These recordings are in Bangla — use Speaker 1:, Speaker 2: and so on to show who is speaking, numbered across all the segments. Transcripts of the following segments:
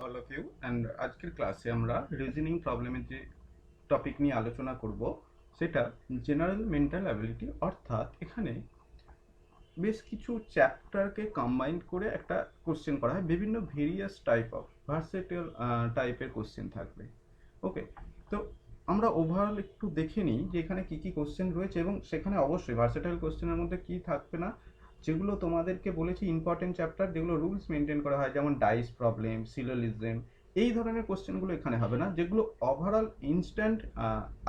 Speaker 1: অল অফ ইউ অ্যান্ড আজকের ক্লাসে আমরা রিজনিং প্রবলেমের যে টপিক নিয়ে আলোচনা করব সেটা জেনারেল মেন্টাল অ্যাবিলিটি, অর্থাৎ এখানে বেশ কিছু চ্যাপ্টারকে কম্বাইন করে একটা কোশ্চেন করা হয়। বিভিন্ন ভেরিয়াস টাইপ অফ ভার্সেটাইল টাইপের কোশ্চেন থাকবে। ওকে, তো আমরা ওভারঅল একটু দেখে নিই যে এখানে কী কী কোশ্চেন রয়েছে, এবং সেখানে অবশ্যই ভার্সেটাইল কোশ্চেনের মধ্যে কী থাকবে না, যেগুলো তোমাদেরকে বলেছি ইম্পর্টেন্ট চ্যাপ্টার, যেগুলো রুলস মেনটেন করা হয়, যেমন ডাইস প্রবলেম, সিলোজিজম, এই ধরনের কোশ্চেনগুলো এখানে হবে না, যেগুলো ওভারঅল ইনস্ট্যান্ট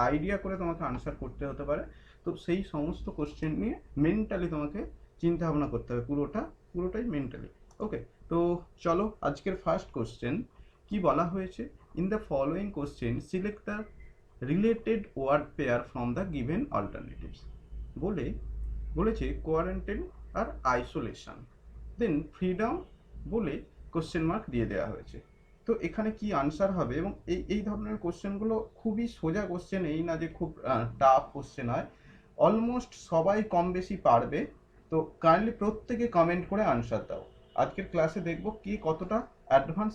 Speaker 1: আইডিয়া করে তোমাকে আনসার করতে হতে পারে। তো সেই সমস্ত কোশ্চেন নিয়ে মেন্টালি তোমাকে চিন্তা ভাবনা করতে হবে, পুরোটাই মেন্টালি। ওকে, তো চলো আজকের ফার্স্ট কোশ্চেন কি বলা হয়েছে। In the following question select the related word pair from the given alternatives. বলেছে কোয়ারেন্টাইন আর আইসোলেশন, দেন ফ্রিডম বলে কোশ্চেন মার্ক দিয়ে দেওয়া হয়েছে। তো এখানে কি আনসার হবে, এবং এই ধরনের কোশ্চেনগুলো খুবই সোজা কোশ্চেন, এই না যে খুব টাফ কোশ্চেন হয়, অলমোস্ট সবাই কম বেশি পারবে। তো কাইন্ডলি প্রত্যেকে কমেন্ট করে আনসার দাও। আজকের ক্লাসে দেখব কে কতটা অ্যাডভান্স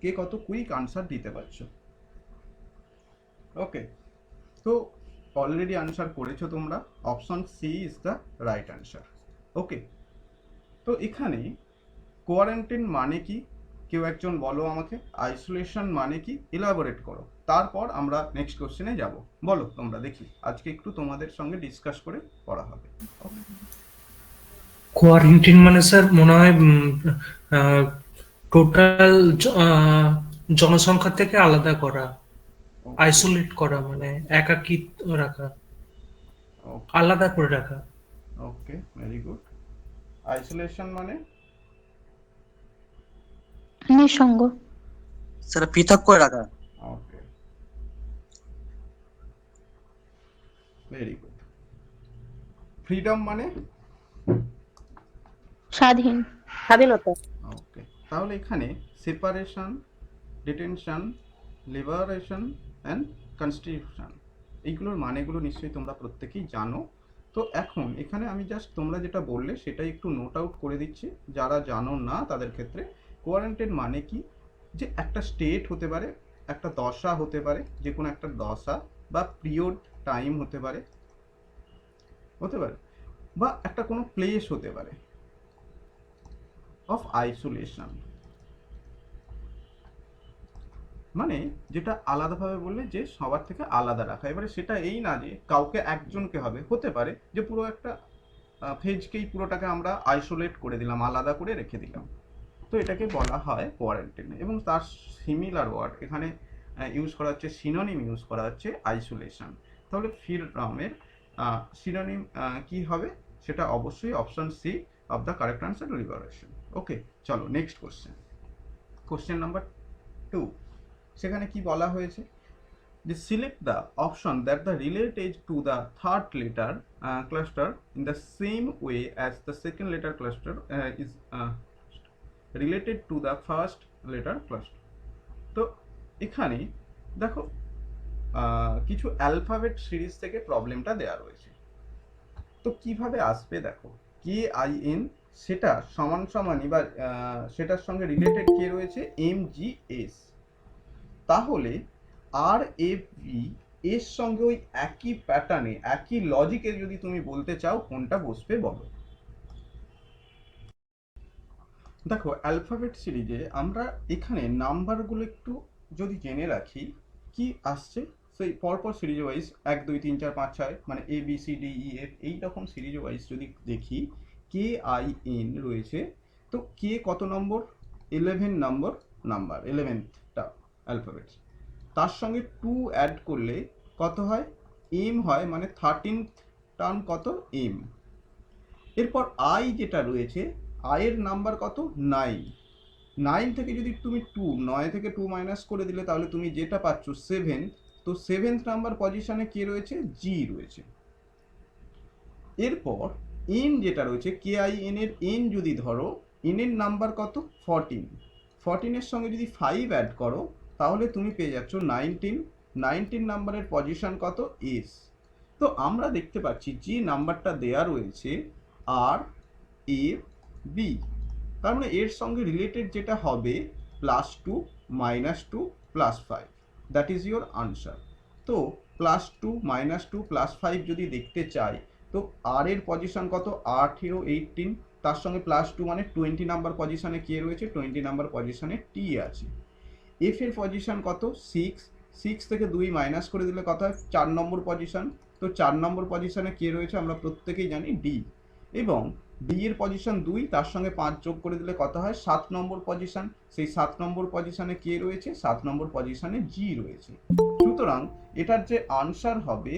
Speaker 1: কে কত কুইক আনসার দিতে পারছো। ওকে, তো অলরেডি আনসার করেছো তোমরা, option C is the right answer. Okay, তো এখানে কোয়ারেন্টাইন মানে কি কেউ একজন বলো আমাকে, আইসোলেশন মানে কি এলাবোরেট করো, তারপর আমরা নেক্সট কোশ্চেনে যাব। বলো তোমরা, দেখি আজকে একটু তোমাদের সঙ্গে ডিসকাস করে পড়া হবে। ওকে,
Speaker 2: কোয়ারেন্টিন মানে স্যার মনে হয় টোটাল জনসংখ্যা থেকে আলাদা করা,
Speaker 1: ওকে,
Speaker 2: আইসোলেট করা মানে একাকিত্ব রাখা,
Speaker 1: ওকে,
Speaker 2: আলাদা করে রাখা।
Speaker 1: ওকে, ভেরি গুড। আইসোলেশন মানে
Speaker 3: নিঃসঙ্গ।
Speaker 4: সেটা পৃথক করে রাখা।
Speaker 1: ওকে, ভেরি গুড। ফ্রিডম মানে
Speaker 3: স্বাধীন।
Speaker 5: স্বাধীনতা।
Speaker 1: ওকে, তাহলে এখানে separation, detention, liberation and constitution, এইগুলোর মানেগুলো নিশ্চয়ই তোমরা প্রত্যেকেই জানো। তো এখন এখানে আমি জাস্ট তোমরা যেটা বললে সেটাই একটু নোট আউট করে দিচ্ছি, যারা জানো না তাদের ক্ষেত্রে। কোয়ারেন্টাইন মানে কি, যে একটা স্টেট হতে পারে, একটা দশা হতে পারে, যে কোনো একটা দশা বা পিরিয়ড টাইম হতে পারে বা একটা কোনো প্লেস হতে পারে অফ আইসোলেশন, মানে যেটা আলাদাভাবে বললে যে সবার থেকে আলাদা রাখা। এবারে সেটা এই না যে কাউকে একজনকে হবে, হতে পারে যে পুরো একটা ফেজকেই পুরোটাকে আমরা আইসোলেট করে দিলাম, আলাদা করে রেখে দিলাম। তো এটাকে বলা হয় কোয়ারেন্টাইন, এবং তার সিমিলার ওয়ার্ড এখানে ইউজ করা হচ্ছে, সিনোনিম ইউজ করা হচ্ছে আইসোলেশন। তাহলে ফ্রিডমের সিনোনিম কি হবে, সেটা অবশ্যই option C of the correct answer, liberation. Okay, চলো নেক্সট কোশ্চেন নাম্বার 2। সেখানে কি বলা হয়েছে, যে select the option that the related to the third letter cluster in the same way as the second letter cluster is related to the first letter cluster. তো এখানে দেখো কিছু অ্যালফাবেট সিরিজ থেকে প্রবলেমটা দেওয়া রয়েছে। তো কিভাবে আসবে দেখো, কে আই এন সেটা সমান সমানই বা সেটার সঙ্গে রিলেটেড কে রয়েছে, এম জি এস। তাহলে আর এফ ভি এর সঙ্গে ওই একই প্যাটার্নে একই লজিকে যদি তুমি বলতে চাও কোনটা বসবে বলো। দেখো অ্যালফাবেট সিরিজে আমরা এখানে নাম্বারগুলো একটু যদি জেনে রাখি কি আসছে, সেই পরপর সিরিজ ওয়াইজ 1 2 3 4 5 6 মানে A B C D E F, এই রকম সিরিজ ওয়াইজ যদি দেখি, কে আই এন রয়েছে, তো কে কত নম্বর, 11 নম্বর, 11টা অ্যালফাবেট। তার সঙ্গে 2 অ্যাড করলে কত হয়, এম হয়, মানে 13th টার্ম কত, এম। এরপর আই যেটা রয়েছে, আয়ের নাম্বার কত, 9। 9 থেকে যদি তুমি 9 থেকে 2 মাইনাস করে দিলে তাহলে তুমি যেটা পাচ্ছ 7। তো 7th নাম্বার পজিশনে কে রয়েছে, জি রয়েছে। এরপর এন যেটা রয়েছে, কে আই এন এর এন যদি ধরো, এন এর নাম্বার কত, 14। 14 এর সঙ্গে যদি 5 অ্যাড করো তাহলে তুমি পেয়ে যাচ্ছ 19। 19 নাম্বারের পজিশন কত, এস। তো আমরা দেখতে পাচ্ছি যে নাম্বারটা দেয়া রয়েছে আর এ বি, তার মানে এর সঙ্গে রিলেটেড যেটা হবে +2 -2 +5, দ্যাট ইজ ইয়োর আনসার। তো +2 -2 +5 যদি দেখতে চাই, তো আর এর পজিশন কত, 18 তার সঙ্গে +2 মানে 20 নাম্বার পজিশনে কে রয়েছে, 20 নাম্বার পজিশনে টি আছে। এফ এর পজিশন কত, 6 থেকে 2 মাইনাস করে দিলে কত হয়, 4 নম্বর পজিশন। তো 4 নম্বর পজিশনে কে রয়েছে আমরা প্রত্যেকেই জানি, ডি। এবং ডি এর পজিশন 2, তার সঙ্গে 5 যোগ করে দিলে কত হয়, 7 নম্বর পজিশন। সেই 7 নম্বর পজিশনে কে রয়েছে, 7 নম্বর পজিশনে জি রয়েছে। সুতরাং এটার যে আনসার হবে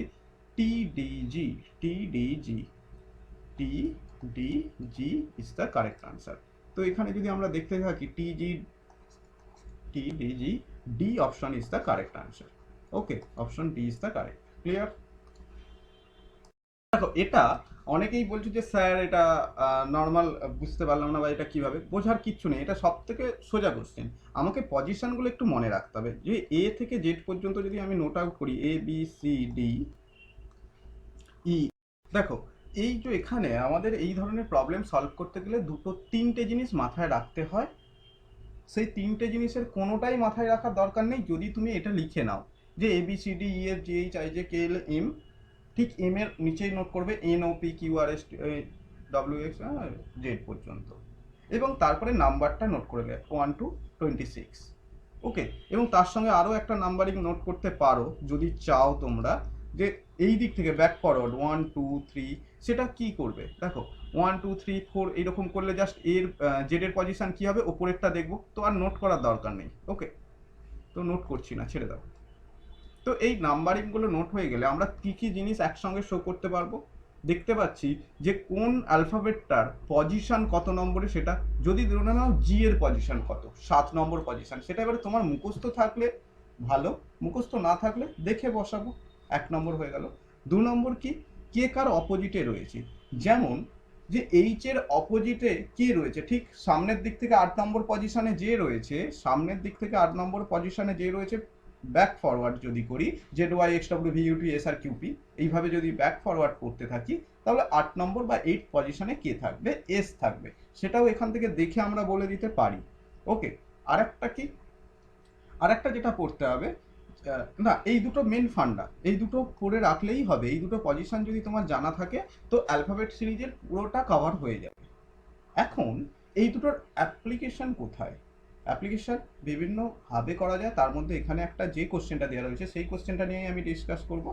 Speaker 1: TDG, TDG, TDG is the correct answer. তো এখানে যদি আমরা দেখতে থাকি TDG, D option is the correct answer. Okay, option D is the correct. Clear? দেখো, এটা অনেকেই বলছে যে স্যার এটা নর্মাল, বুঝতে পারলাম না, বা এটা কিভাবে বোঝার কিচ্ছু নেই, এটা সব থেকে সোজা কোশ্চেন। আমাকে পজিশনগুলো একটু মনে রাখতে হবে, যে এ থেকে জেড পর্যন্ত যদি আমি নোট আউট করি, এ বি সি ডি ই। দেখো, এই যে এখানে আমাদের এই ধরনের প্রবলেম সলভ করতে গেলে তিনটে জিনিস মাথায় রাখতে হয়। সেই তিনটে জিনিসের কোনোটাই মাথায় রাখার দরকার নেই যদি তুমি এটা লিখে নাও, যে A B C D E F G H I J K L M. ঠিক এম এর নিচেই নোট করবে N O P Q R S W X Z পর্যন্ত, এবং তারপরে নাম্বারটা নোট করে নেবে 1 to 26। ওকে, এবং তার সঙ্গে আরও একটা নাম্বারিং নোট করতে পারো যদি চাও তোমরা, যে এই দিক থেকে ব্যাক ফরওয়ার্ড 1 2 3, সেটা কি করবে দেখো, 1 2 3 4 এইরকম করলে জাস্ট এর জেডের পজিশন কী হবে ওপরেরটা দেখবো, তো আর নোট করার দরকার নেই। ওকে, তো নোট করছি না, ছেড়ে দাও। তো এই নাম্বারিংগুলো নোট হয়ে গেলে আমরা কী কী জিনিস একসঙ্গে শো করতে পারবো, দেখতে পাচ্ছি যে কোন অ্যালফাবেটটার পজিশন কত নম্বরে, সেটা যদি ধরে নাও জি এর পজিশন কত, 7 নম্বর পজিশন, সেটা এবারে তোমার মুখস্থ থাকলে ভালো, মুখস্থ না থাকলে দেখে বসাবো, 1 নম্বর হয়ে গেল। 2 নম্বর কি, কে কার অপোজিটে রয়েছে, যেমন যে এইচ এর অপোজিটে কে রয়েছে, ঠিক সামনের দিক থেকে 8 নম্বর পজিশনে যে রয়েছে, সামনের দিক থেকে 8 নম্বর পজিশনে যে রয়েছে, ব্যাক ফরওয়ার্ড যদি করি, Z Y X W V U T S R Q P, এইভাবে যদি ব্যাক ফরওয়ার্ড করতে থাকি, তাহলে 8 নম্বর বা 8 পজিশনে কে থাকবে, এস থাকবে, সেটাও এখান থেকে দেখে আমরা বলে দিতে পারি। ওকে, আরেকটা কি, আরেকটা যেটা করতে হবে, না এই দুটো মেন ফান্ডা, এই দুটো করে রাখলেই হবে, এই দুটো পজিশন যদি তোমার জানা থাকে, তো অ্যালফাবেট সিরিজের পুরোটা কভার হয়ে যাবে। এখন এই দুটোর অ্যাপ্লিকেশন কোথায়, অ্যাপ্লিকেশন বিভিন্নভাবে করা যায়, তার মধ্যে এখানে একটা যে কোশ্চেনটা দেওয়া রয়েছে সেই কোশ্চেনটা নিয়েই আমি ডিসকাস করব।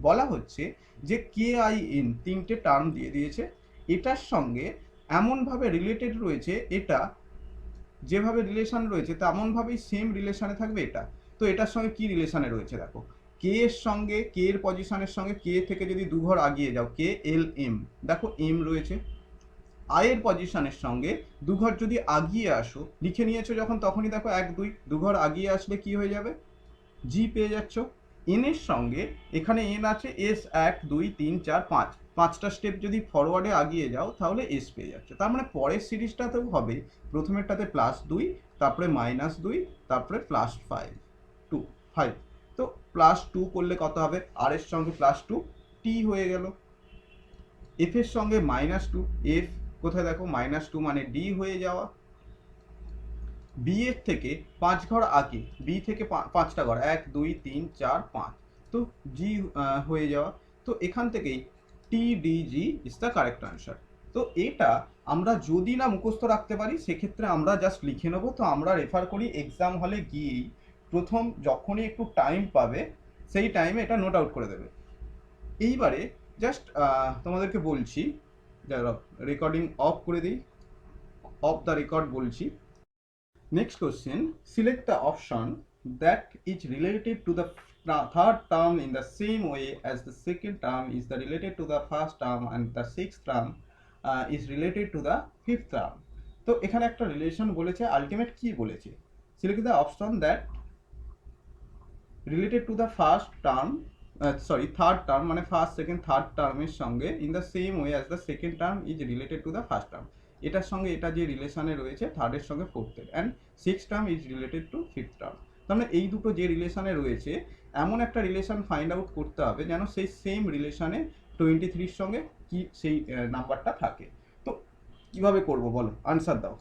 Speaker 1: বলা হচ্ছে যে কে আই এন 3টে টার্ম দিয়ে দিয়েছে, এটার সঙ্গে এমনভাবে রিলেটেড রয়েছে, এটা যেভাবে রিলেশন রয়েছে তেমনভাবেই সেম রিলেশনে থাকবে এটা। তো এটার সঙ্গে কি রিলেশনে রয়েছে দেখো, কে এর সঙ্গে, কে এর পজিশনের সঙ্গে কে থেকে যদি দুঘর আগিয়ে যাও, কে এল এম, দেখো এম রয়েছে। আয়ের পজিশনের সঙ্গে দুঘর যদি আগিয়ে আসো, লিখে নিয়েছো যখন, তখনই দেখো 1 2 দুঘর আগিয়ে আসলে কি হয়ে যাবে, জি পেয়ে যাচ্ছ। এন এর সঙ্গে এখানে এন আছে, এস 1 2 3 4 5, 5টা স্টেপ যদি ফরওয়ার্ডে আগিয়ে যাও তাহলে এস পেয়ে যাচ্ছে। তার মানে পরের সিরিজটাতেও হবে, প্রথমেরটাতে +2, তারপরে -2, তারপরে +5 2 5। তো +2 করলে কত হবে, আর এর সঙ্গে +2 টি হয়ে গেল, এফ এর সঙ্গে -2, এফ কোথায় দেখো, -2 মানে ডি হয়ে যাওয়া। বি এর থেকে 5 ঘর আগে, বি থেকে 5টা ঘর, 1 2 3 4 5, তো জি হয়ে যাওয়া। তো এখান থেকেই T D G is the correct answer. তো এটা আমরা যদি না মুখস্থ রাখতে পারি, সেক্ষেত্রে আমরা জাস্ট লিখে নেবো। তো আমরা রেফার করি এক্সাম হলে গিয়েই, প্রথম যখনই একটু টাইম পাবে সেই টাইমে এটা নোট আউট করে দেবে। এইবারে জাস্ট তোমাদেরকে বলছি, রেকর্ডিং অফ করে দিই, অফ দ্য রেকর্ড বলছি। Next question, select the option that is related to the third term in the same way as the second term is the related to the first term and the sixth term is related to the fifth term. তো এখানে একটা রিলেশন বলেছে, আলটিমেট কি বলেছে, select the option that related to the first term, third term মানে ফার্স্ট সেকেন্ড থার্ড টার্মের সঙ্গে in the same way as the second term is related to the first term, এটার সঙ্গে এটা যে রিলেশনে রয়েছে থার্ডের সঙ্গে ফোর্থের, and six term is related to fifth term. তার মানে এই দুটো যে রিলেশনে রয়েছে, এমন একটা রিলেশন ফাইন্ড আউট করতে হবে যেন সেই সেম রিলেশনে 23-র সঙ্গে কি সেই নাম্বারটা থাকে। তো কিভাবে করব বলো, আনসার দাও।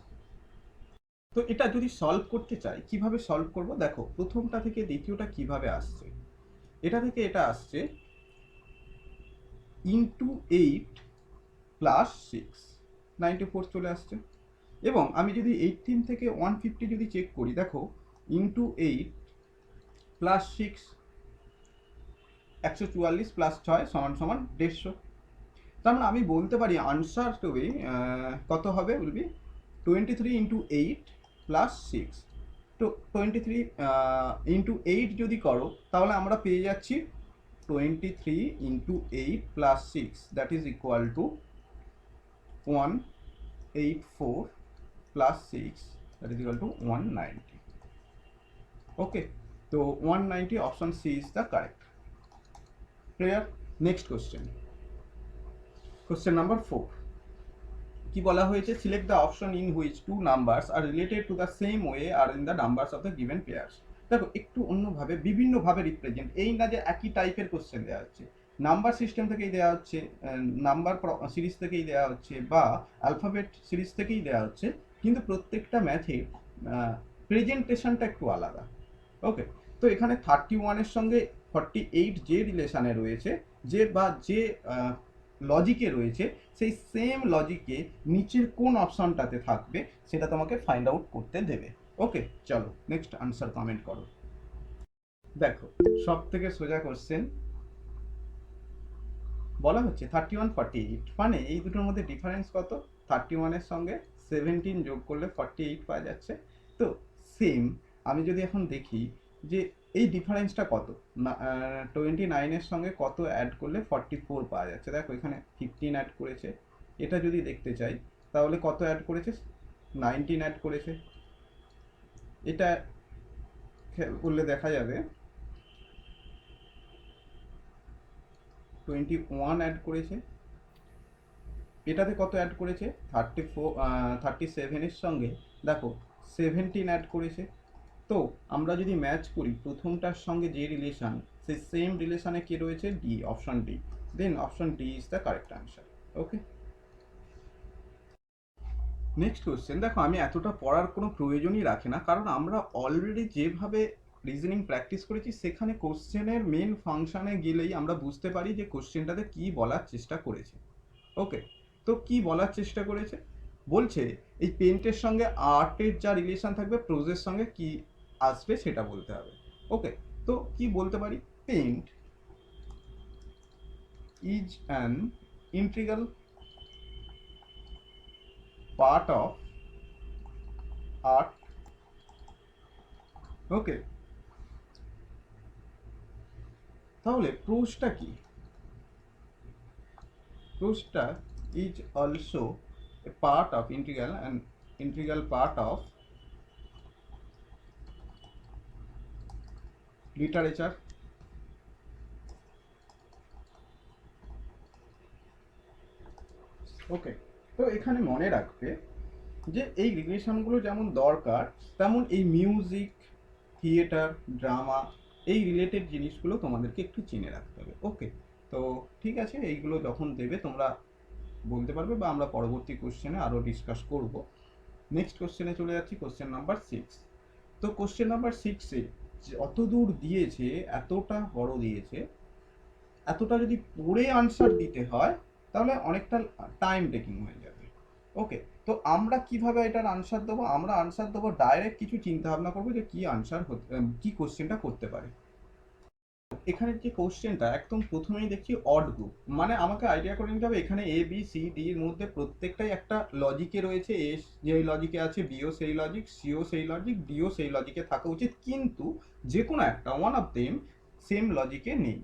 Speaker 1: তো এটা যদি সলভ করতে চাই কিভাবে সলভ করব, দেখো প্রথমটা থেকে দ্বিতীয়টা কিভাবে আসছে। এটা থেকে এটা আসছে ইন্টু 8 প্লাস 6, 94 চলে আসছে। এবং আমি যদি 18 থেকে 150 যদি চেক করি, দেখো ইন্টু 8 প্লাস 6, 144 প্লাস 6 সমান সমান 150। তার মানে আমি বলতে পারি আনসার হবে কত হবে, বলবি 23 ইন্টু 8 প্লাস 6। তো 23 ইন্টু 8 যদি করো তাহলে আমরা পেয়ে যাচ্ছি 23 into 8 plus 6, that is equal to 184 plus 6, that is equal to 190। Okay, তো 190 option C is the correct. Clear? Next question, question number 4 কি বলা হয়েছে, select the option in which two numbers are related to the same way are in the numbers of the given pairs. দেখো একটু অন্যভাবে বিভিন্নভাবে রিপ্রেজেন্ট, এই না যে একই টাইপের কোশ্চেন দেওয়া হচ্ছে, নাম্বার সিস্টেম থেকেই দেওয়া হচ্ছে, নাম্বার সিরিজ থেকেই দেওয়া হচ্ছে, বা অ্যালফাবেট সিরিজ থেকেই দেওয়া হচ্ছে, কিন্তু প্রত্যেকটা ম্যাথের প্রেজেন্টেশনটা একটু আলাদা। ওকে, তো এখানে 31-এর সঙ্গে 48 যে রিলেশানে রয়েছে, যে বা যে লজিকে রয়েছে, সেই সেম লজিকে নিচের কোন অপশনটাতে থাকবে সেটা তোমাকে ফাইন্ড আউট করতে দেবে। ওকে, চলো নেক্সট আনসার কমেন্ট করো। দেখো সব থেকে সোজা কোশ্চেন বলা হচ্ছে 31 48, মানে এই দুটোর মধ্যে ডিফারেন্স কত, 31-এর সঙ্গে 17 যোগ করলে 48 পাওয়া যাচ্ছে। তো সেম আমি যদি এখন দেখি যে এই ডিফারেন্সটা কত, 29-এর সঙ্গে কত অ্যাড করলে 44 পাওয়া যাচ্ছে, দেখো এখানে 15 অ্যাড করেছে। এটা যদি দেখতে চাই তাহলে কত অ্যাড করেছে, 19 অ্যাড করেছে। এটা খেয়াল করলে দেখা যাবে 21 অ্যাড করেছে। এটাতে কত অ্যাড করেছে, 37-এর সঙ্গে দেখো 17 অ্যাড করেছে। তো আমরা যদি ম্যাচ করি প্রথমটার সঙ্গে যে রিলেশন, সেই সেম রিলেশনে কি রয়েছে, D, option D. Then option D is the correct answer. Okay, next question. দেখো আমি এতটা পড়ার কোনো প্রয়োজনই রাখি না, কারণ আমরা অলরেডি যেভাবে রিজনিং প্র্যাকটিস করেছি সেখানে কোশ্চেনের মেন ফাংশনে গেলেই আমরা বুঝতে পারি যে কোশ্চেনটাতে কি বলার চেষ্টা করেছে। ওকে, তো কি বলার চেষ্টা করেছে, বলছে এই পেন্টের সঙ্গে আর্টের যা রিলেশন থাকবে প্রোজের সঙ্গে কি আসবে সেটা বলতে হবে। ওকে, তো কি বলতে পারি, paint is an integral part of art. Okay, তাহলে প্রোজটা কি, প্রোজটা is also a part of integral and integral part of literature। Okay, তো এখানে মনে রাখবে যে এই রিলেশনগুলো যেমন দরকার, তেমন এই মিউজিক, থিয়েটার, ড্রামা, এই রিলেটেড জিনিসগুলো তোমাদেরকে একটু চিনে রাখতে হবে। ওকে, তো ঠিক আছে, এইগুলো যখন দেবে তোমরা বলতে পারবে, বা আমরা পরবর্তী কোশ্চেনে আরও ডিসকাস করব। নেক্সট কোশ্চেনে চলে যাচ্ছি, কোশ্চেন নাম্বার 6। তো কোশ্চেন নাম্বার 6-এ অত দূর দিয়েছে, এতটা বড় দিয়েছে, এতটা যদি পড়ে আনসার দিতে হয় তাহলে অনেকটা টাইম টেকিং হয়ে যাবে। ওকে, তো আমরা কিভাবে এটার আনসার দেবো, আমরা আনসার দেবো ডাইরেক্ট কিছু চিন্তা ভাবনা করবো যে কি আনসার কি কোশ্চেনটা করতে পারে। এখানে যে কোশ্চেনটা একদম প্রথমেই দেখছি অড গ্রুপ, মানে আমাকে আইডিয়া করে নিতে হবে এখানে এ বি সি ডি এর মধ্যে প্রত্যেকটাই একটা লজিকে রয়েছে। এ যেই লজিকে আছে, বিও সেই লজিক, সিও সেই লজিক, ডিও সেই লজিকে থাকা উচিত, কিন্তু যে কোনো একটা ওয়ান অফ দেম সেম লজিকে নেই।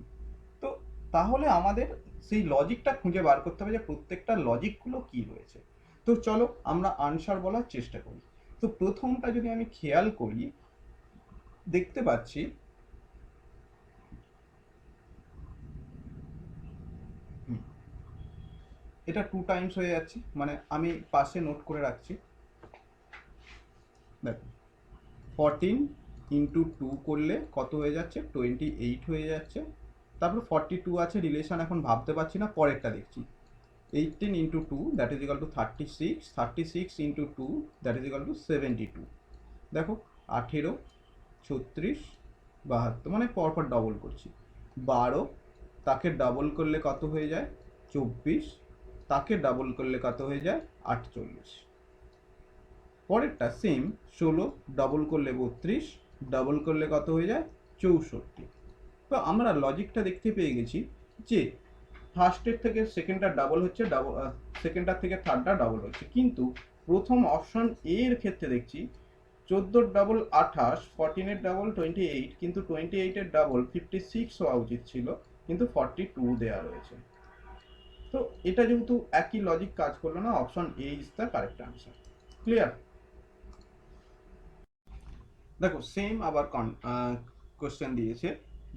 Speaker 1: তো তাহলে আমাদের সেই লজিকটা খুঁজে বার করতে হবে যে প্রত্যেকটা লজিকগুলো কি রয়েছে। তো চলো আমরা আনসার বলার চেষ্টা করি। তো প্রথমটা যদি আমি খেয়াল করি, দেখতে পাচ্ছি এটা 2 টাইমস হয়ে যাচ্ছে, মানে আমি পাশে নোট করে রাখছি। দেখো 14 ইন্টু 2 করলে কত হয়ে যাচ্ছে, 28 হয়ে যাচ্ছে। তারপর 42 আছে রিলেশন, এখন ভাবতে পারছি না, পরেরটা দেখছি। 18 into 2 that is equal to 36, 36 into 2 that is equal to 72। দেখো 18, 36, 72, মানে পরপর ডবল করছি। 12 তাকে ডাবল করলে কত হয়ে যায়? 24, তাকে ডাবল করলে কত হয়ে যায়? 48। পরেরটা সেম, 16 ডাবল করলে 32, ডাবল করলে কত হয়ে যায়? 64। তো আমরা লজিকটা দেখতে পেয়ে গেছি যে ফার্স্টের থেকে সেকেন্ডটা ডাবল হচ্ছে, সেকেন্ডটার থেকে থার্ডটা ডাবল হচ্ছে, কিন্তু প্রথম অপশন এ এর ক্ষেত্রে দেখছি 14 ডাবল 28, 14 ডাবল 28, কিন্তু 28 ডাবল 56 হওয়া উচিত ছিল, কিন্তু 42 দেওয়া রয়েছে। তো এটা যেহেতু একই লজিক কাজ করলো না, option A is the correct answer. Clear? দেখো সেম আবার কোশ্চেন দিয়েছে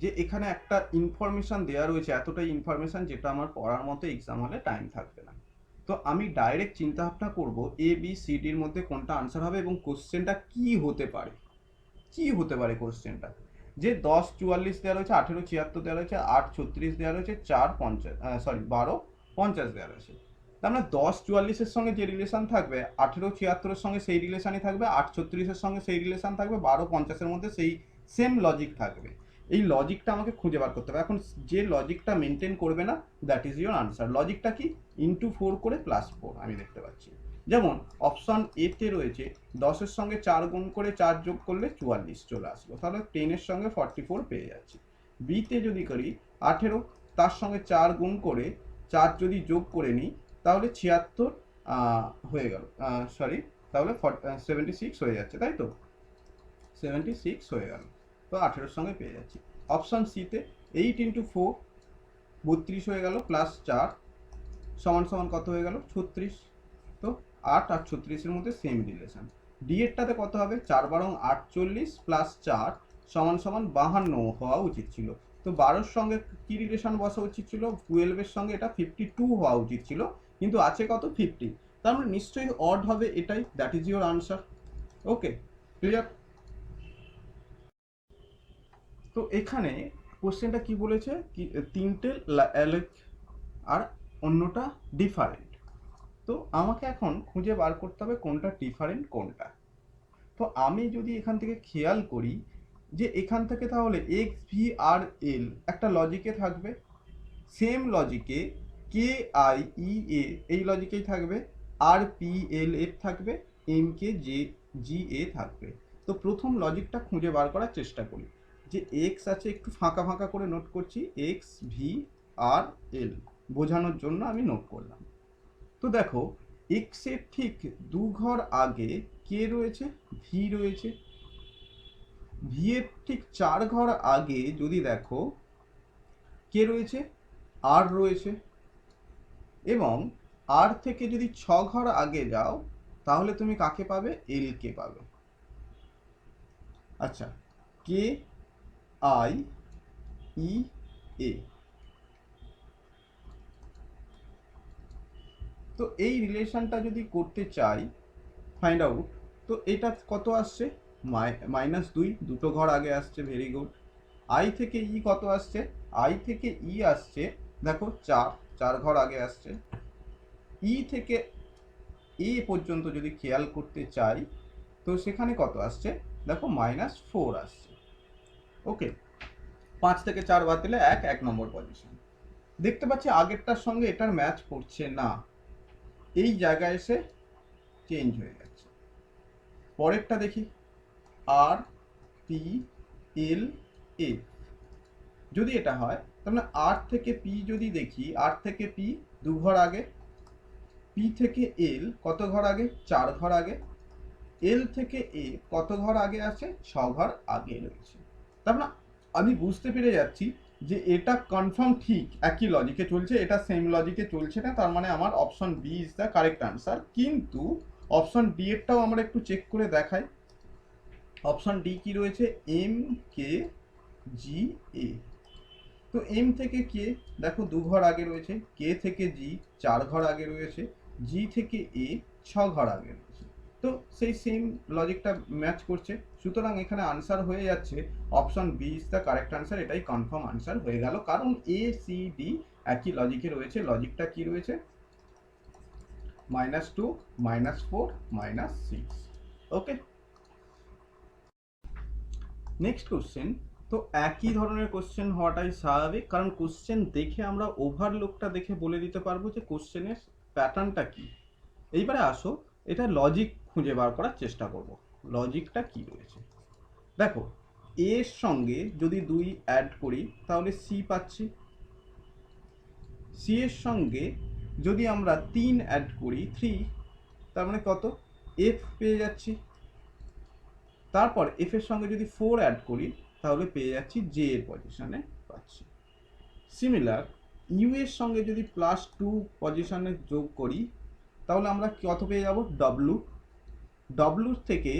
Speaker 1: যে এখানে একটা ইনফরমেশন দেওয়া রয়েছে, এতটাই ইনফরমেশন যেটা আমার পড়ার মতো এক্সাম হলে টাইম থাকবে না। তো আমি ডাইরেক্ট চিন্তা ভাবনা করবো এ বি সি ডির মধ্যে কোনটা আনসার হবে এবং কোশ্চেনটা কি হতে পারে। কি হতে পারে কোশ্চেনটা? যে 10 44 দেওয়া রয়েছে, 18 76 দেওয়া রয়েছে, 8 36 দেওয়া রয়েছে, 4 50 12 50 দেওয়া রয়েছে। তার মানে 10 44-এর সঙ্গে যে রিলেশন থাকবে, 18 76-এর সঙ্গে সেই রিলেশনই থাকবে, 8 36-এর সঙ্গে সেই রিলেশন থাকবে, 12 50-এর মধ্যে সেই সেম লজিক থাকবে। এই লজিকটা আমাকে খুঁজে বার করতে হবে। এখন যে লজিকটা মেনটেন করবে না, দ্যাট ইজ ইউর আনসার। লজিকটা কি? ইন্টু 4 করে +4 আমি দেখতে পাচ্ছি। যেমন অপশন এতে রয়েছে 10-এর সঙ্গে 4 গুণ করে 4 যোগ করলে 44 চলে আসলো, তাহলে 10-এর সঙ্গে 44 পেয়ে যাচ্ছি। বিতে যদি করি 18, তার সঙ্গে 4 গুণ করে 4 যদি যোগ করে নিই তাহলে 76 হয়ে গেল, সরি, তাহলে 76 হয়ে যাচ্ছে, তাই তো? 76 হয়ে গেল, তো 18-এর সঙ্গে পেয়ে যাচ্ছি। অপশন সিতে 8 ইন্টু 4 32 হয়ে গেল, +4 সমান সমান কত হয়ে গেল? 36। তো 8 আর 36-এর মধ্যে সেম রিলেশন। ডি এরটাতে কত হবে? 4 বারং 48 +4 সমান সমান 52 হওয়া উচিত ছিল। তো 12-এর সঙ্গে কি রিলেশন বসা উচিত ছিল? 12-এর সঙ্গে এটা 52 হওয়া উচিত ছিল, কিন্তু আছে কত? 50। তার মানে নিশ্চয়ই অড হবে এটাই, that is your answer. Okay, clear? তো এখানে কোশ্চেনটা কি বলেছে? কি তিনটে আর অন্যটা ডিফারেন্ট। তো আমাকে এখন খুঁজে বার করতে হবে কোনটা ডিফারেন্ট কোনটা। তো আমি যদি এখান থেকে খেয়াল করি যে এখান থেকে তাহলে এক্স ভি আর এল একটা লজিকে থাকবে, সেম লজিকে কে আই ই এ এই লজিকেই থাকবে, আর পি এল এফ থাকবে, এম কে জে জি এ থাকবে। তো প্রথম লজিকটা খুঁজে বার করার চেষ্টা করি। যে এক্স আছে, একটু ফাঁকা ফাঁকা করে নোট করছি, এক্স ভি আর এল বোঝানোর জন্য আমি নোট করলাম। তো দেখো এক্স এর ঠিক 2 ঘর আগে কে রয়েছে? ভি রয়েছে। ভি এর ঠিক 4 ঘর আগে যদি দেখো কে রয়েছে? আর রয়েছে। এবং আর থেকে যদি 6 ঘর আগে যাও তাহলে তুমি কাকে পাবে? এল কে পাবে। আচ্ছা, কে আই ই এ, তো এই রিলেশনটা যদি করতে চাই ফাইন্ড আউট, তো এটা কত আসছে? -2, দুটো ঘর আগে আসছে, ভেরি গুড। আই থেকে ই কত আসছে? আই থেকে ই আসছে দেখো 4, 4 ঘর আগে আসছে। ই থেকে এ পর্যন্ত যদি খেয়াল করতে চাই তো সেখানে কত আসছে? দেখো -4 আসছে। ওকে, 5 থেকে 4 বাদ দিলে 1 নম্বর পজিশন। দেখতে পাচ্ছি আগেরটার সঙ্গে এটার ম্যাচ করছে না, এই জায়গায় এসে চেঞ্জ হয়ে যাচ্ছে। পরেরটা দেখি, আর পি এল এ, যদি এটা হয় তাহলে আর থেকে পি যদি দেখি, আর থেকে পি 2 ঘর আগে, পি থেকে এল কত ঘর আগে? 4 ঘর আগে। এল থেকে এ কত ঘর আগে আছে? 6 ঘর আগে রয়েছে। তার মানে আমি বুঝতে পেরে যাচ্ছি যে এটা কনফার্ম ঠিক একই লজিকে চলছে, এটা সেম লজিকে চলছে না, তার মানে আমার option B is the correct answer. কিন্তু অপশন ডি এরটাও আমরা একটু চেক করে দেখাই। অপশন ডি কি রয়েছে? M K G A. তো এম থেকে কে দেখো 2 ঘর আগে রয়েছে, কে থেকে জি 4 ঘর আগে রয়েছে, জি থেকে এ 6 ঘর আগে রয়েছে। তো সেই সেম লজিকটা ম্যাচ করছে, সুতরাং এখানে আনসার হয়ে যাচ্ছে option B is the correct answer. এটাই কনফার্ম আনসার হয়ে গেল, কারণ এ সি ডি একই লজিকে রয়েছে। লজিকটা কি রয়েছে? -2, -4, -6। ওকে, নেক্সট কোশ্চেন। তো একই ধরনের কোশ্চেন হওয়াটাই স্বাভাবিক, কারণ কোশ্চেন দেখে আমরা ওভারলুকটা দেখে বলে দিতে পারবো যে কোশ্চেনের প্যাটার্নটা কি। এইবারে আসো, এটা লজিক খুঁজে বার করার চেষ্টা করব, লজিকটা কি রয়েছে। দেখো, এর সঙ্গে যদি 2 অ্যাড করি তাহলে সি পাচ্ছি, সি এর সঙ্গে যদি আমরা 3 অ্যাড করি 3, তার মানে কত, এফ পেয়ে যাচ্ছি। তারপর এফ এর সঙ্গে যদি 4 অ্যাড করি তাহলে পেয়ে যাচ্ছি জে এর পজিশনে পাচ্ছি। সিমিলার, ইউ এর সঙ্গে যদি +2 পজিশনে যোগ করি তাহলে আমরা কত পেয়ে যাব, ডব্লু। ডব্লুর থেকে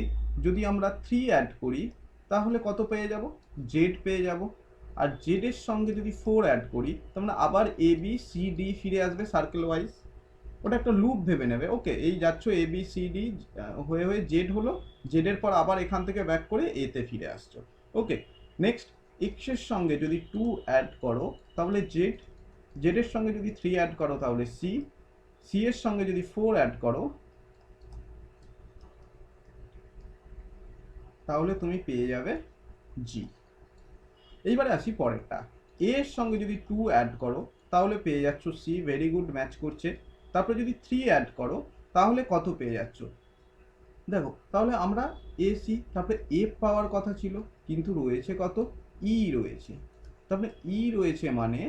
Speaker 1: যদি আমরা 3 অ্যাড করি তাহলে কত পেয়ে যাব, জেড পেয়ে যাব। আর জেড এর সঙ্গে যদি 4 অ্যাড করি তার মানে আবার এ বি সি ডি ফিরে আসবে সার্কেল ওয়াইজ, ওটা একটা লুপ ভেবে নেবে। ওকে, এই যাচ্ছ এ বি সি ডি হয়ে হয়ে জেড হলো, জেডের পর আবার এখান থেকে ব্যাক করে এতে ফিরে আসছো। ওকে, নেক্সট, এক্স এর সঙ্গে যদি 2 অ্যাড করো তাহলে জেড, জেডের সঙ্গে যদি 3 অ্যাড করো তাহলে সি, সি এর সঙ্গে যদি 4 অ্যাড করো তাহলে তুমি পেয়ে যাবে জি। এইবারে আসি পরেরটা, এ এর সঙ্গে যদি 2 অ্যাড করো তাহলে পেয়ে যাচ্ছ সি, ভেরি গুড, ম্যাচ করছে। তারপরে যদি 3 অ্যাড করো তাহলে কত পেয়ে যাচ্ছ, দেখো তাহলে আমরা এ সি, তারপরে এফ পাওয়ার কথা ছিল কিন্তু রয়েছে কত, ই রয়েছে। তারপরে ই রয়েছে মানে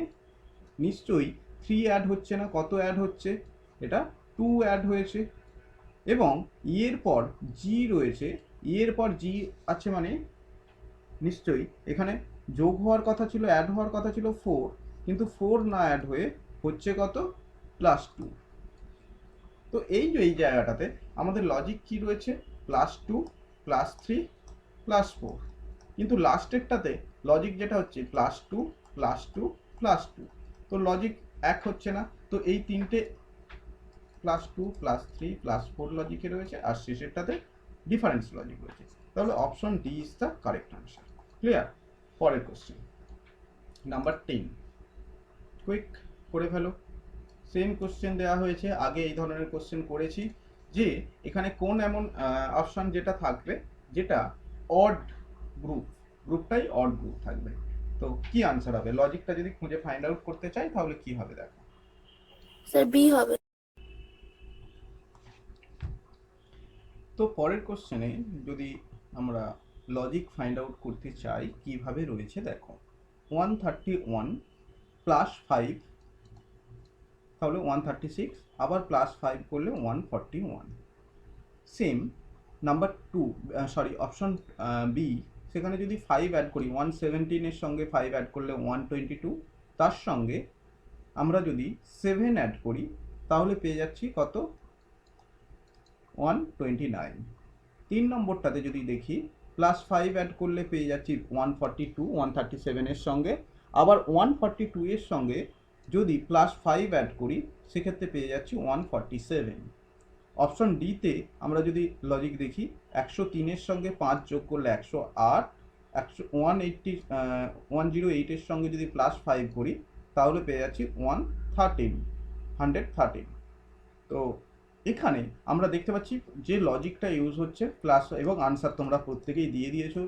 Speaker 1: নিশ্চয়ই 3 অ্যাড হচ্ছে না, কত অ্যাড হচ্ছে, এটা 2 অ্যাড হয়েছে। এবং ই এর পর জি রয়েছে, ই এর পর জি আছে মানে নিশ্চয়ই এখানে যোগ হওয়ার কথা ছিল, অ্যাড হওয়ার কথা ছিল 4, কিন্তু 4 না অ্যাড হয়ে হচ্ছে কত, +2। তো এই যে এই জায়গাটাতে আমাদের লজিক কি রয়েছে, +2 +3 +4, কিন্তু লাস্টেরটাতে লজিক যেটা হচ্ছে +2 +2 +2, তো লজিক এক হচ্ছে না। তো এই তিনটে +2 +3 +4 লজিকে রয়েছে, আর শেষেরটাতে ডিফারেন্স লজিক রয়েছে। তাহলে option D is the correct answer. Clear? পরের কোশ্চেন নাম্বার 10, কুইক করে ফেলো। সেম কোশ্চেন দেওয়া হয়েছে, আগে এই ধরনের কোশ্চেন করেছি যে এখানে কোন এমন অপশন যেটা থাকবে যেটা অড গ্রুপ, গ্রুপটাই অড গ্রুপ থাকবে। তো কি আনসার হবে, লজিকটা যদি খুঁজে ফাইন্ড আউট করতে চাই তাহলে কি হবে দেখো।
Speaker 3: স্যার বি হবে।
Speaker 1: তো পরের কোশ্চেনে যদি আমরা লজিক ফাইন্ড আউট করতে চাই কিভাবে রয়েছে দেখো, 131 +5 তাহলে 136, আবার +5 করলে 141। Same number 2, sorry option B, সেখানে যদি 5 অ্যাড করি, 117 এর সঙ্গে 5 অ্যাড করলে 122, তার সঙ্গে আমরা যদি 7 অ্যাড করি তাহলে পেয়ে যাচ্ছি কত, 129। 3 নম্বরটাতে যদি দেখি, +5 অ্যাড করলে পেয়ে যাচ্ছি 142, 137 এর সঙ্গে, আবার 142 এর সঙ্গে যদি +5 অ্যাড করি সেক্ষেত্রে পেয়ে যাচ্ছি 147। অপশন ডিতে আমরা যদি লজিক দেখি, 103 এর সঙ্গে 5 যোগ করলে 108, 108 এর সঙ্গে যদি +5 করি তাহলে পেয়ে যাচ্ছি 113। তো এখানে আমরা দেখতে পাচ্ছি যে লজিকটা ইউজ হচ্ছে প্লাস, এবং আনসার তোমরা প্রত্যেকেই দিয়ে দিয়েছো,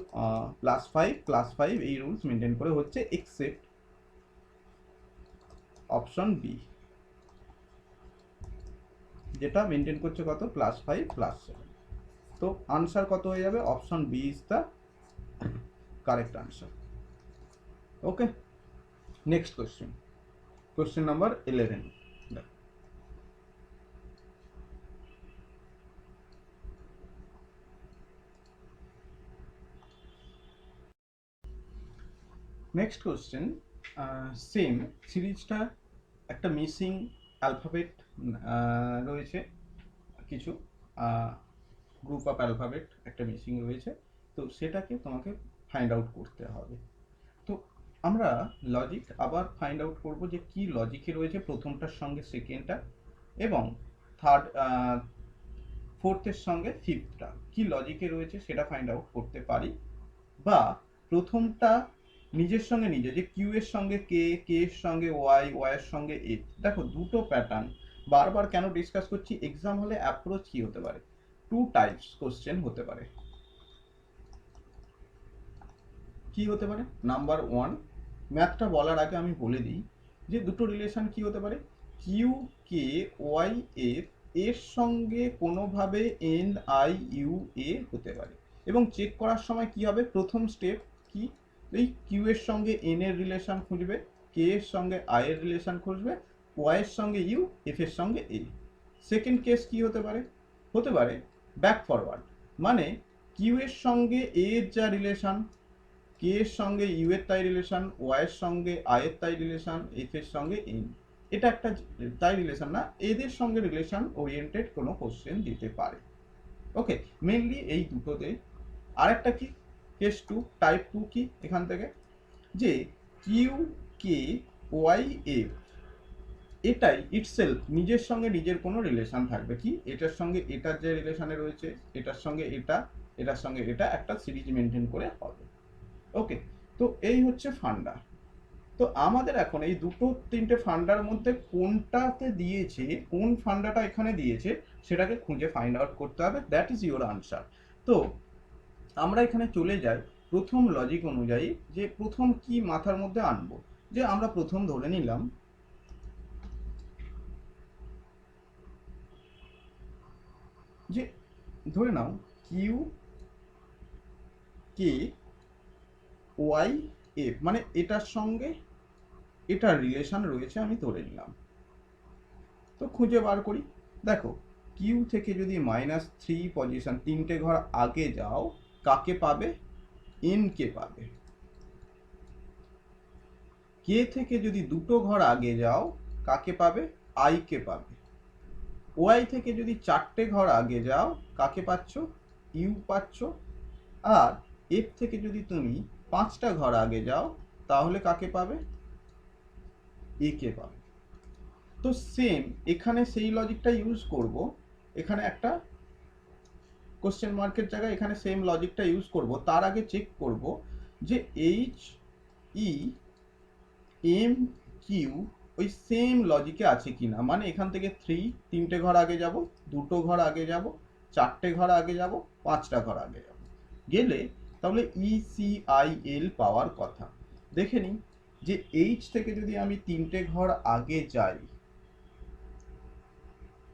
Speaker 1: +5 এই রুলস মেনটেন করে হচ্ছে, এক্সেপ্ট অপশন বি যেটা মেনটেন করছে কত, +5 +7। তো আনসার কত হয়ে যাবে, option B is the correct answer. Okay, next question, question number 11। Next question, same সিরিজটা একটা মিসিং অ্যালফাবেট রয়েছে, কিছু গ্রুপ অফ অ্যালফাবেট একটা মিসিং রয়েছে, তো সেটাকে তোমাকে ফাইন্ড আউট করতে হবে। তো আমরা লজিক আবার ফাইন্ড আউট করব যে কি লজিকে রয়েছে প্রথমটার সঙ্গে সেকেন্ডটা, এবং থার্ড ফোর্থের সঙ্গে ফিফথটা কি লজিকে রয়েছে সেটা ফাইন্ড আউট করতে পারি। বা প্রথমটা নিজের সঙ্গে নিজে, যে কিউ এর সঙ্গে কে, কে এর সঙ্গে ওয়াই, ওয়াই এর সঙ্গে এ, দেখো দুটো প্যাটার্ন বারবার কেন ডিসকাস করছি, এক্সাম হলে অ্যাপ্রোচ কি হতে পারে, 2 টাইপস কোশ্চেন হতে পারে। কি হতে পারে? নাম্বার ওয়ান, ম্যাথটা বলার আগে আমি বলে দিই যে দুটো রিলেশন কি হতে পারে, কিউ কে ওয়াই এফ এর সঙ্গে কোনোভাবে এন আই ইউ এ হতে পারে। এবং চেক করার সময় কি হবে, প্রথম স্টেপ কি, এই কিউ এর সঙ্গে এন এর রিলেশন খুঁজবে, কে এর সঙ্গে আই এর রিলেশন খুঁজবে, ওয়াই এর সঙ্গে ইউ, এফ এর সঙ্গে এ। সেকেন্ড কেস কি হতে পারে, হতে পারে ব্যাক ফরওয়ার্ড, মানে কিউ এর সঙ্গে এ এর যা রিলেশন, কে এর সঙ্গে ইউ এর তাই রিলেশন, ওয়াই এর সঙ্গে আই এর তাই রিলেশন, এফ এর সঙ্গে এন, এটা একটা তাই রিলেশন না, এদের সঙ্গে রিলেশন ওরিয়েন্টেড কোনো কোশ্চেন দিতে পারে। ওকে, মেনলি এই দুটোতে। আরেকটা কি, কেস টু, টাইপ টু কি এখান থেকে, যে কিউ কে ওয়াই এফ এটাই ইটসেলফ নিজের সঙ্গে নিজের কোনো রিলেশন থাকবে, কি এটার সঙ্গে এটার যে রিলেশনে রয়েছে, এটার সঙ্গে এটা, এটার সঙ্গে এটা একটা সিরিজ মেনটেন করে হবে। ওকে, তো এই হচ্ছে ফান্ডা। তো আমাদের এখন এই দুটো তিনটে ফান্ডার মধ্যে কোনটাতে দিয়েছে, কোন ফান্ডাটা এখানে দিয়েছে সেটাকে খুঁজে ফাইন্ড আউট করতে হবে, দ্যাট ইজ ইউর আনসার। তো আমরা এখানে চলে যাই প্রথম লজিক অনুযায়ী, যে প্রথম কি মাথার মধ্যে আনবো, যে আমরা প্রথম ধরে নিলাম যে, ধরে নাও কিউ কে ওয়াই এফ, মানে এটার সঙ্গে এটার রিলেশন রয়েছে আমি ধরে নিলাম। তো খুঁজে বার করি, দেখো কিউ থেকে যদি -3 পজিশন, তিনটে ঘর আগে যাও, কাকে পাবে, এন কে পাবে। কে থেকে যদি দুটো ঘর আগে যাও, কাকে পাবে, আই কে পাবে। ওয়াই থেকে যদি 4টে ঘর আগে যাও, কাকে পাচ্ছ, ইউ পাচ্ছ। আর এফ থেকে যদি তুমি 5টা ঘর আগে যাও, তাহলে কাকে পাবে, এ কে পাবে। তো সেম এখানে সেই লজিকটা ইউজ করব, এখানে একটা কোশ্চেন মার্কের জায়গায় এখানে সেম লজিকটা ইউজ করব। তার আগে চেক করব যে এইচ ই এম কিউ ওই সেম লজিকে আছে কিনা, মানে এখান থেকে 3 ঘর আগে যাব, দুটো ঘর আগে যাব, 4টে ঘর আগে যাব, 5টা ঘর আগে যাব, গেলে তাহলে ECIL পাওয়ার কথা। দেখে নিই যে এইচ থেকে যদি আমি 3টে ঘর আগে যাই,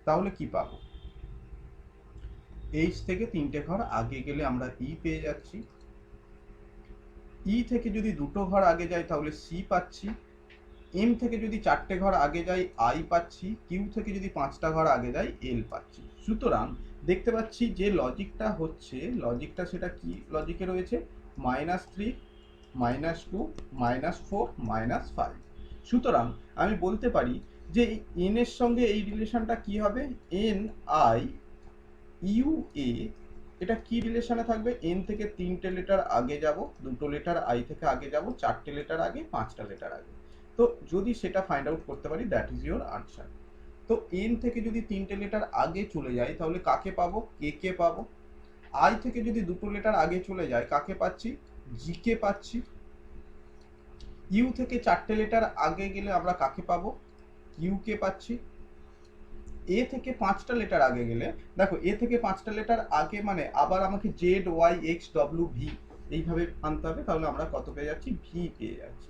Speaker 1: তাহলে কি পাবো, এইচ থেকে 3টে ঘর আগে গেলে আমরা ই পেয়ে যাচ্ছি। ই থেকে যদি দুটো ঘর আগে যাই তাহলে সি পাচ্ছি। এম থেকে যদি 4টে ঘর আগে যাই আই পাচ্ছি। কিউ থেকে যদি 5টা ঘর আগে যাই এল পাচ্ছি। সুতরাং দেখতে পাচ্ছি যে লজিকটা হচ্ছে, লজিকটা সেটা কি লজিকে রয়েছে, -3, -2, -4, -5। সুতরাং আমি বলতে পারি যে এন এর সঙ্গে এই রিলেশনটা কি হবে, এন আই ইউ এ, এটা কি রিলেশনে থাকবে, এন থেকে 3টে লেটার আগে যাব, 2টো লেটার আই থেকে আগে যাব, 4টে লেটার আগে, 5টা লেটার আগে। তো যদি সেটা ফাইন্ড আউট করতে পারি, দ্যাট ইজ ইউর আনসার। তো এন থেকে যদি 3টে লেটার আগে চলে যায়, তাহলে কাকে পাবো, কে কে পাবো। আই থেকে যদি 2টো লেটার আগে চলে যায়, কাকে পাচ্ছি, জি কে পাচ্ছি। ইউ থেকে 4টে লেটার আগে গেলে আমরা কাকে পাবো, কিউ কে পাচ্ছি। এ থেকে 5টা লেটার আগে গেলে, দেখো এ থেকে 5টা লেটার আগে মানে আবার আমাকে Z Y X W V এইভাবে আনতে হবে, তাহলে আমরা কত পেয়ে যাচ্ছি, ভি পেয়ে যাচ্ছি।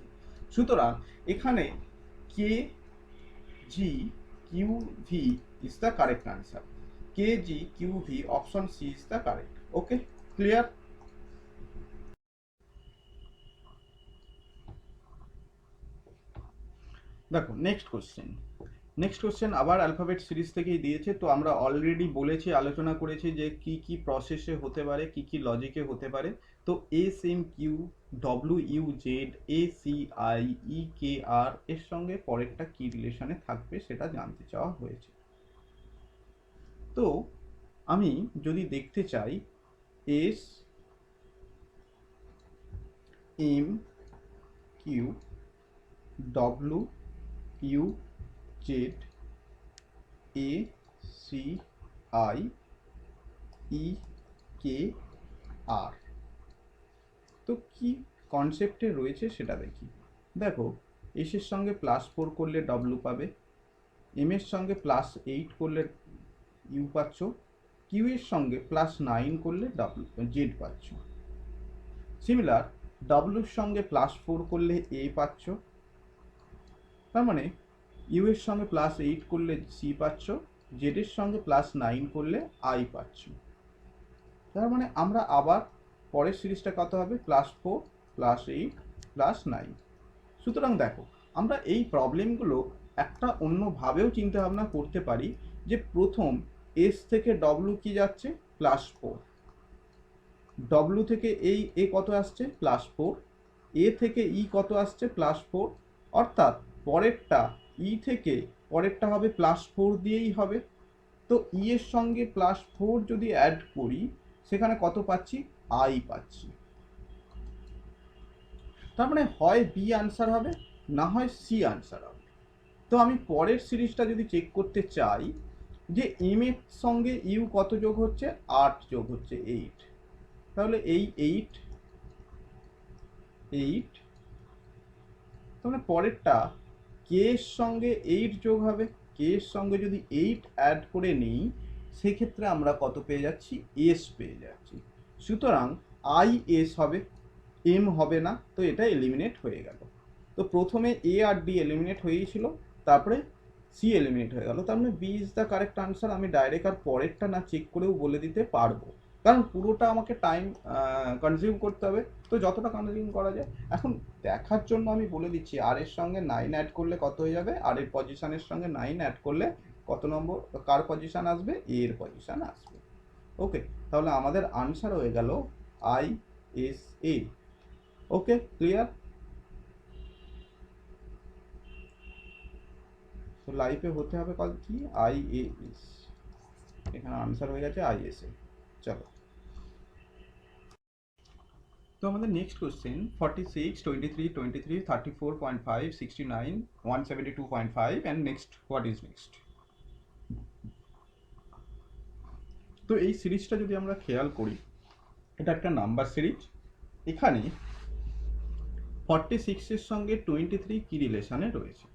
Speaker 1: সুতরাং এখানে K G Q V is the correct answer. K G Q V, option C is the correct. Okay, clear. দেখো নেক্সট কোশ্চেন আবার অ্যালফাবেট সিরিজ থেকেই দিয়েছে। তো আমরা অলরেডি বলেছি, আলোচনা করেছি যে কি কি প্রসেসে হতে পারে, কি কি লজিকে হতে পারে। তো S M Q W U Z A C I E K R এর সঙ্গে পরেরটা কি রিলেশনে থাকবে সেটা জানতে চাওয়া হয়েছে। তো আমি যদি দেখতে চাই S M Q W U Z A C I E K R, তো কি কনসেপ্টে রয়েছে সেটা দেখি। দেখো এস এর সঙ্গে +4 করলে ডব্লিউ পাবে, এম এর সঙ্গে +8 করলে ইউ পাচ্ছ, কিউ এর সঙ্গে +9 করলে ডব্লিউ জেড পাচ্ছ। সিমিলার ডব্লুর সঙ্গে +4 করলে এ পাচ্ছ, তার মানে ইউ এর সঙ্গে +8 করলে সি পাচ্ছ, জেড এর সঙ্গে +9 করলে আই পাচ্ছ। তার মানে আমরা আবার পরের সিরিজটা কত হবে, +4 +8 +9। সুতরাং দেখো আমরা এই প্রবলেমগুলো একটা অন্যভাবেও চিন্তা ভাবনা করতে পারি, যে প্রথম এস থেকে ডব্লু কি যাচ্ছে, +4, ডব্লু থেকে এই এ কত আসছে, +4, এ থেকে ই কত আসছে, +4, অর্থাৎ পরেরটা ই থেকে পরেরটা হবে +4 দিয়েই হবে। তো ই এর সঙ্গে +4 যদি অ্যাড করি সেখানে কত পাচ্ছি, আই পাচ্ছি। তার মানে হয় বি আনসার হবে, না হয় সি আনসার হবে। তো আমি পরের সিরিজটা যদি চেক করতে চাই যে এম এর সঙ্গে ইউ কত যোগ হচ্ছে, 8 যোগ হচ্ছে 8, তাহলে এই 8 তাহলে পরেরটা কে এর সঙ্গে 8 যোগ হবে, কে এর সঙ্গে যদি 8 অ্যাড করে নিই সেক্ষেত্রে আমরা কত পেয়ে যাচ্ছি, এস পেয়ে যাচ্ছি। সুতরাং আই এস হবে, এম হবে না, তো এটা এলিমিনেট হয়ে গেল। তো প্রথমে এ আর ডি এলিমিনেট হয়েছিল, তারপরে সি এলিমিনেট হয়ে গেল। তার মানে B is the correct answer. আমি ডাইরেক্ট আর পরেরটা না চেক করেও বলে দিতে পারবো, কারণ পুরোটা আমাকে টাইম কনজিউম করতে হবে, তো যতটা কনজিউম করা যায়। এখন দেখার জন্য আমি বলে দিচ্ছি, আর এর সঙ্গে 9 অ্যাড করলে কত হয়ে যাবে, আর এর পজিশনের সঙ্গে 9 অ্যাড করলে কত নম্বর, কার পজিশন আসবে, এর পজিশন আসবে। ওকে, তাহলে আমাদের আনসার হয়ে গেল I S A. Okay, clear? তো লাইফে হতে হবে কত কি, আইএএস, এখানে আনসার হয়ে গেছে আইএসএ। চলো, তো আমাদের next question 46, 23, 23, 34.5, 69, 172.5 and next, what is next? তো এই সিরিজটা যদি আমরা খেয়াল করি, এটা একটা নাম্বার সিরিজ। এখানে 46 এর সঙ্গে 23 কি রিলেশনে রয়েছে,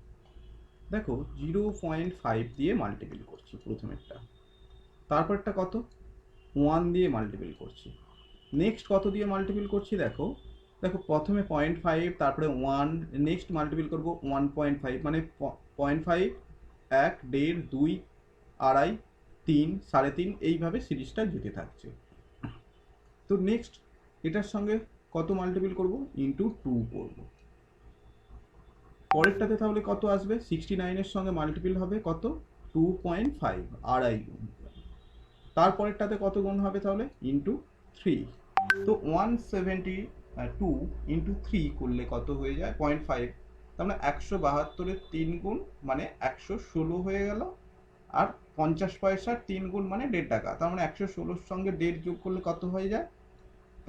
Speaker 1: দেখো 0.5 দিয়ে মাল্টিপল করছি প্রথমেরটা, তারপরটা কত, 1 দিয়ে মাল্টিপল করছি, নেক্সট কত দিয়ে মাল্টিপল করছি, দেখো দেখো প্রথমে 0.5, তারপরে 1, নেক্সট মাল্টিপল করব 1.5, মানে 0.5, 1, 1.5, 2, 2.5, 3, 3.5, এইভাবে সিরিজটা যেতে থাকছে। তো নেক্সট এটার সঙ্গে কত মাল্টিপল করব, ইন্টু 2 করব। পরেরটাতে তাহলে কত আসবে, 69 এর সঙ্গে মাল্টিপল হবে কত, 2.5, আড়াই গুণ। তারপরেরটাতে কত গুণ হবে তাহলে, ইন্টু 3। তো 172 ইন্টু 3 করলে কত হয়ে যায়, 0.5, তার মানে 172-এর 3 গুণ মানে 116 হয়ে গেল, আর 50 পয়সার 3 গুণ মানে 1.5 টাকা। তার মানে 116-র সঙ্গে 1.5 যোগ করলে কত হয়ে যায়,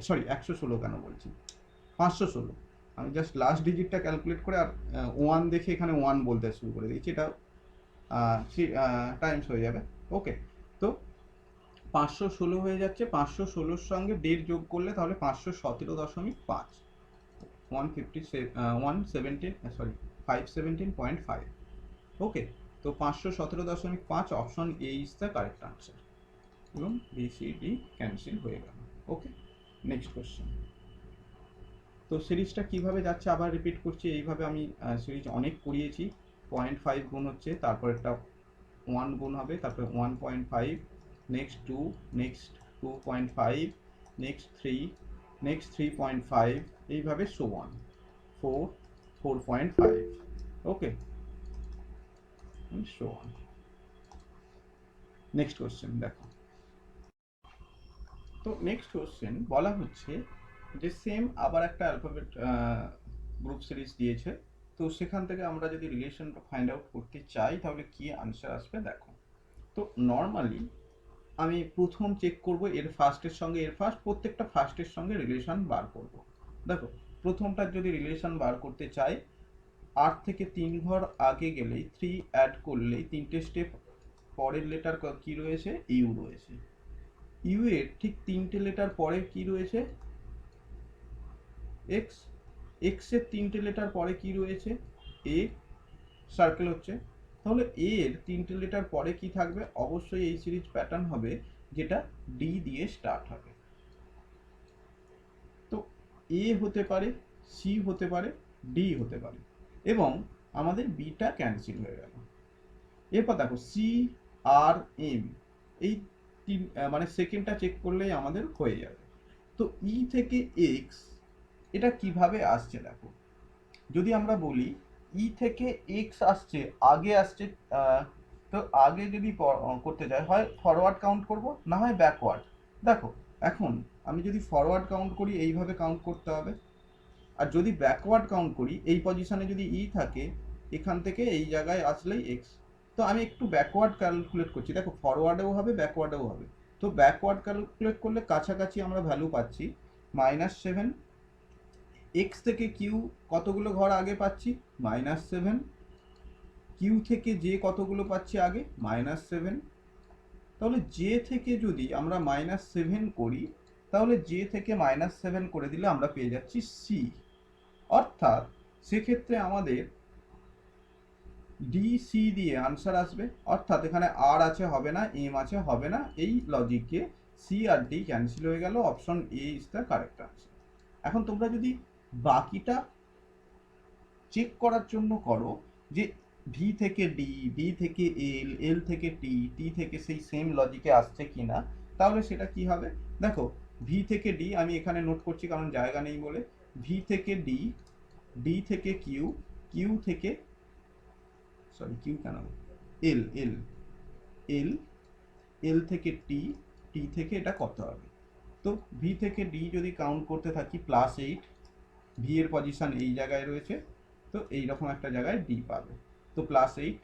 Speaker 1: সরি 116 কেন বলছি, 516। আমি জাস্ট লাস্ট ডিজিটটা ক্যালকুলেট করে আর 1 দেখে এখানে 1 বলতে শুরু করে দিয়েছি, এটা টাইমস হয়ে যাবে। ওকে, তো 516 হয়ে যাচ্ছে, 516-র সঙ্গে 1.5 যোগ করলে তাহলে 517.5, 517.5। ওকে, তো 517.5, option A is the correct answer, এবং বি সি ডি ক্যান্সেল হয়ে গেল। ওকে, নেক্সট কোশ্চেন। তো সিরিজটা কিভাবে যাচ্ছে আবার রিপিট করছি, এইভাবে আমি সিরিজ অনেক করিয়েছি। 0.5 গুণ হচ্ছে, তারপর একটা 1 গুণ হবে, তারপরে 1.5, নেক্সট 2, নেক্সট 2.5, নেক্সট 3, নেক্সট 3.5, এইভাবে so on, 4, 4.5। Okay, so on. Next question দেখো। তো নেক্সট কোশ্চেন বলা হচ্ছে যে সেম আবার একটা অ্যালফাবেট গ্রুপ সিরিজ দিয়েছে, তো সেখান থেকে আমরা যদি রিলেশনটা ফাইন্ড আউট করতে চাই তাহলে কি আনসার আসবে দেখো। তো নর্মালি আমি প্রথম চেক করব এর ফার্স্টের সঙ্গে এর ফার্স্ট, প্রত্যেকটা ফার্স্টের সঙ্গে রিলেশন বার করব। দেখো প্রথমটার যদি রিলেশন বার করতে চাই, 8 থেকে 3 ঘর আগে গেলেই 3 অ্যাড করলেই 3টে স্টেপ পরের লেটার কি রয়েছে, ইউ রয়েছে। ইউ এর ঠিক 3টে লেটার পরে কি রয়েছে, এক্স। এক্স এর 3টে লেটার পরে কি রয়েছে, এ, সার্কেল হচ্ছে। তাহলে এ এর 3টে লেটার পরে কি থাকবে, অবশ্যই এই সিরিজ প্যাটার্ন হবে যেটা ডি দিয়ে স্টার্ট হবে। তো এ হতে পারে, সি হতে পারে, ডি হতে পারে, এবং আমাদের বিটা ক্যান্সেল হয়ে গেল। এরপর দেখো সি আর এম, এই তিন মানে সেকেন্ডটা চেক করলেই আমাদের হয়ে যাবে। তো ই থেকে এক্স এটা কিভাবে আসছে দেখো, যদি আমরা বলি ই থেকে এক্স আসছে, আগে আসছে, তো আগে যদি করতে চাই হয় ফরওয়ার্ড কাউন্ট করব, না হয় ব্যাকওয়ার্ড। দেখো এখন আমি যদি ফরওয়ার্ড কাউন্ট করি এইভাবে কাউন্ট করতে হবে, আর যদি ব্যাকওয়ার্ড কাউন্ট করি এই পজিশনে যদি ই থাকে এখান থেকে এই জায়গায় আসলেই এক্স। তো আমি একটু ব্যাকওয়ার্ড ক্যালকুলেট করছি, দেখো ফরওয়ার্ডেও হবে ব্যাকওয়ার্ডেও হবে। তো ব্যাকওয়ার্ড ক্যালকুলেট করলে কাছাকাছি আমরা ভ্যালু পাচ্ছি -7। এক্স থেকে কিউ কতগুলো ঘর আগে পাচ্ছি -7, কিউ থেকে জে কতগুলো পাচ্ছি আগে -7। তাহলে জে থেকে যদি আমরা -7 করি, তাহলে জে থেকে -7 করে দিলে আমরা পেয়ে যাচ্ছি সি। অর্থাৎ সেক্ষেত্রে আমাদের ডি সি দিয়ে আনসার আসবে, অর্থাৎ এখানে আর আছে হবে না, এম আছে হবে না, এই লজিকে সি আর ডি ক্যান্সেল হয়ে গেল, option A is the correct answer. এখন তোমরা যদি বাকিটা চেক করার জন্য করো যে ভি থেকে ডি, ডি থেকে এল, এল থেকে টি, টি থেকে সেই সেম লজিকে আসছে কিনা, তাহলে সেটা কি হবে দেখো, ভি থেকে ডি আমি এখানে নোট করছি কারণ জায়গা নেই বলে, ভি থেকে ডি, ডি থেকে কিউ, কিউ থেকে সরি কিউ কেন, এল, এল, এল, এল থেকে টি, টি থেকে এটা কত হবে। তো ভি থেকে ডি যদি কাউন্ট করতে থাকি +8, ভি এর পজিশন এই জায়গায় রয়েছে, তো এইরকম একটা জায়গায় ডি পাবে। তো +8,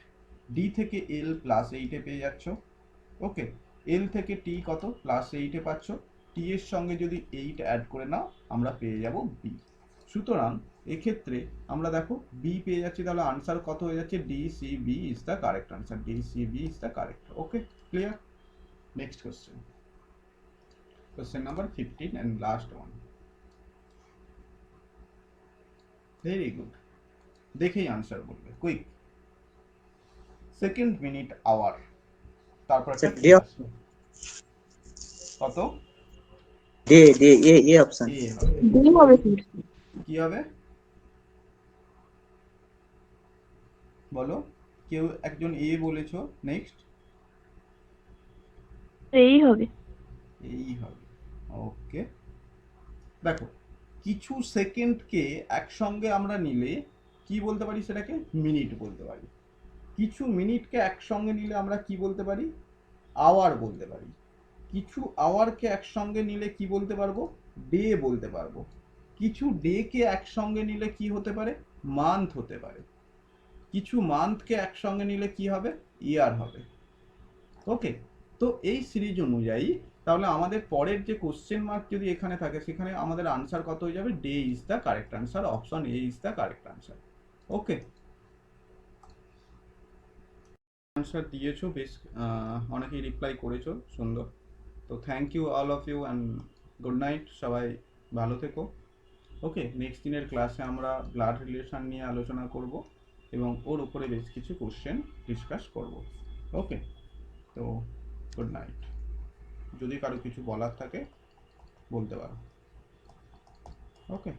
Speaker 1: ডি থেকে এল +8-এ পেয়ে যাচ্ছ। ওকে, এল থেকে টি কত +8-এ পাচ্ছ, টি এর সঙ্গে যদি 8 অ্যাড করে নাও আমরা পেয়ে যাব বি। সুতরাং এক্ষেত্রে আমরা দেখো বি পেয়ে যাচ্ছি, তাহলে আনসার কত হয়ে যাচ্ছে, D C B is the correct answer, D C B is the correct. Okay, clear? Next question, question number 15 and last one. Very good, দেখেই আনসার বলবে, কুইক। সেকেন্ড, মিনিট, আওয়ার, তারপর একটা
Speaker 4: ডি অপশন,
Speaker 1: কত
Speaker 4: D D A A option.
Speaker 1: A হবে,
Speaker 3: ডি হবে স্যার।
Speaker 1: কি হবে বলো, কেউ একজন এ বলেছো, নেক্সট
Speaker 3: এই হবে।
Speaker 1: এই হবে। ওকে, দেখো কিছু সেকেন্ডকে একসঙ্গে আমরা নিলে কি বলতে পারি, সেটাকে মিনিট বলতে পারি। কিছু মিনিটকে একসঙ্গে নিলে আমরা কি বলতে পারি, আওয়ার বলতে পারি। কিছু আওয়ারকে একসঙ্গে নিলে কি বলতে পারবো, ডে বলতে পারবো। কিছু ডেকে একসঙ্গে নিলে কি হতে পারে, মান্থ হতে পারে। কিছু মান্থকে একসঙ্গে নিলে কি হবে, ইয়ার হবে। ওকে, তো এই সিরিজ অনুযায়ী তাহলে আমাদের পরের যে কোশ্চেন মার্ক যদি এখানে থাকে, সেখানে আমাদের আনসার কত হয়ে যাবে, D is the correct answer, option A is the correct answer. Okay, answer দিয়েছো বেশ, অনেকেই রিপ্লাই করেছো, সুন্দর। তো thank you all of you and good night, সবাই ভালো থেকো। ওকে, নেক্সট দিনের ক্লাসে আমরা ব্লাড রিলেশন নিয়ে আলোচনা করব এবং ওর উপরে বেশ কিছু কোশ্চেন ডিসকাস করব। ওকে, তো গুড নাইট। যদি কারো কিছু বলার থাকে বলতে পারো। ওকে।